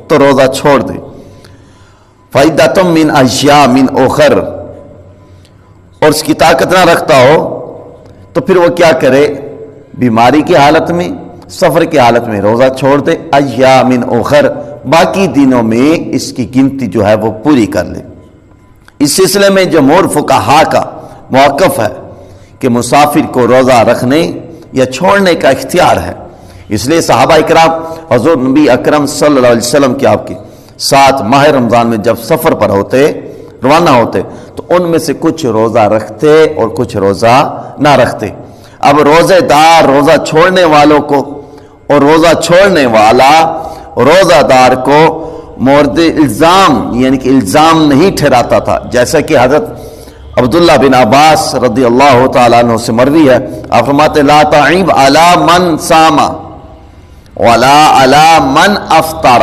تو روزہ چھوڑ دے. فَعِدَّةٌ مِّنْ أَيَّامٍ أُخَرَ، اور اس کی طاقت نہ رکھتا ہو تو پھر وہ کیا کرے؟ بیماری کی حالت میں، سفر کی حالت میں روزہ چھوڑ دے. ایام اخر، باقی دنوں میں اس کی گنتی جو ہے وہ پوری کر لے. اس سلسلے میں جمہور فقہا کا موقف ہے کہ مسافر کو روزہ رکھنے یا چھوڑنے کا اختیار ہے. اس لیے صحابہ اکرام حضور نبی اکرم صلی اللہ علیہ وسلم کے آپ کے ساتھ ماہ رمضان میں جب سفر پر ہوتے، روانہ ہوتے، تو ان میں سے کچھ روزہ رکھتے اور کچھ روزہ نہ رکھتے. اب روزے دار روزہ چھوڑنے والوں کو اور روزہ چھوڑنے والا روزہ دار کو مورد الزام یعنی کہ الزام نہیں ٹھہراتا تھا، جیسا کہ حضرت عبداللہ بن عباس رضی اللہ تعالیٰ عنہ سے مروی ہے. آپ فرماتے لا تعیب علی من صام ولا علی من افطر،